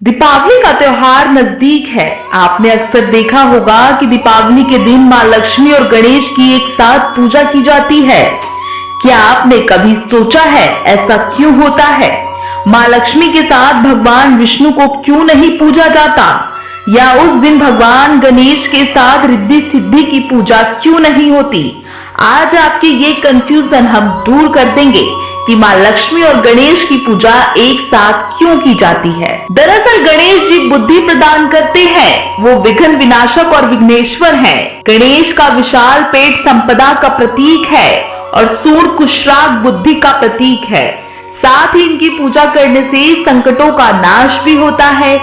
दीपावली का त्योहार नजदीक है। आपने अक्सर देखा होगा कि दीपावली के दिन मां लक्ष्मी और गणेश की एक साथ पूजा की जाती है। क्या आपने कभी सोचा है ऐसा क्यों होता है? मां लक्ष्मी के साथ भगवान विष्णु को क्यों नहीं पूजा जाता, या उस दिन भगवान गणेश के साथ रिद्धि सिद्धि की पूजा क्यों नहीं होती? आज आपके ये कंफ्यूजन हम दूर कर देंगे कि मां लक्ष्मी और गणेश की पूजा एक साथ क्यों की जाती है। दरअसल गणेश जी बुद्धि प्रदान करते हैं, वो विघ्न विनाशक और विघ्नेश्वर हैं। गणेश का विशाल पेट संपदा का प्रतीक है और सूंड कुशराग बुद्धि का प्रतीक है। साथ ही इनकी पूजा करने से संकटों का नाश भी होता है।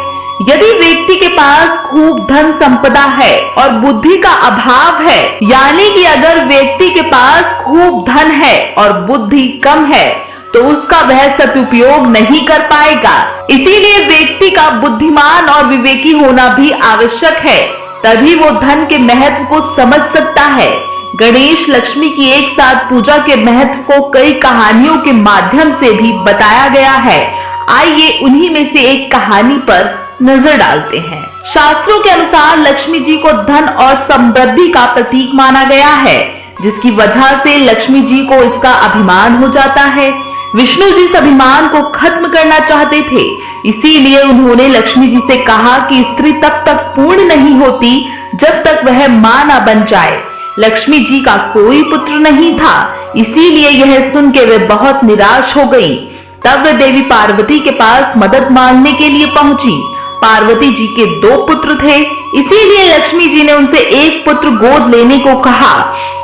यदि व्यक्ति के पास खूब धन संपदा है और बुद्धि का अभाव है, यानी कि अगर व्यक्ति के पास खूब धन है और बुद्धि कम है, तो उसका वह सदुपयोग नहीं कर पाएगा। इसीलिए व्यक्ति का बुद्धिमान और विवेकी होना भी आवश्यक है, तभी वो धन के महत्व को समझ सकता है। गणेश लक्ष्मी की एक साथ पूजा के महत्व को कई कहानियों के माध्यम से भी बताया गया है। आइए उन्हीं में से एक कहानी पर नजर डालते हैं। शास्त्रों के अनुसार लक्ष्मी जी को धन और समृद्धि का प्रतीक माना गया है, जिसकी वजह से लक्ष्मी जी को इसका अभिमान हो जाता है। विष्णु जी इस अभिमान को खत्म करना चाहते थे, इसीलिए उन्होंने लक्ष्मी जी से कहा कि स्त्री तब तक पूर्ण नहीं होती जब तक वह मां न बन जाए। लक्ष्मी जी का कोई पुत्र नहीं था, इसीलिए यह सुन के वे बहुत निराश हो गई। तब वे देवी पार्वती के पास मदद मांगने के लिए पहुंची। पार्वती जी के 2 पुत्र थे, इसीलिए लक्ष्मी जी ने उनसे एक पुत्र गोद लेने को कहा।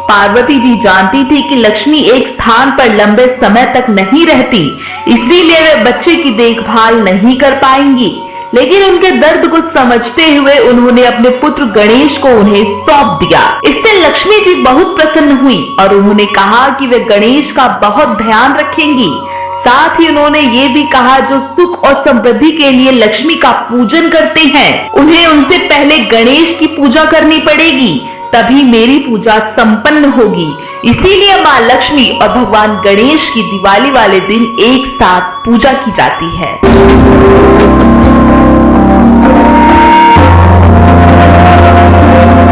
पार्वती जी जानती थी कि लक्ष्मी एक स्थान पर लंबे समय तक नहीं रहती, इसीलिए वे बच्चे की देखभाल नहीं कर पाएंगी। लेकिन उनके दर्द को समझते हुए उन्होंने अपने पुत्र गणेश को उन्हें सौंप दिया। इससे लक्ष्मी जी बहुत प्रसन्न हुई और उन्होंने कहा कि वे गणेश का बहुत ध्यान रखेंगी। साथ ही उन्होंने ये भी कहा, जो सुख और समृद्धि के लिए लक्ष्मी का पूजन करते हैं, उन्हें उनसे पहले गणेश की पूजा करनी पड़ेगी, तभी मेरी पूजा संपन्न होगी। इसीलिए मां लक्ष्मी और भगवान गणेश की दिवाली वाले दिन एक साथ पूजा की जाती है।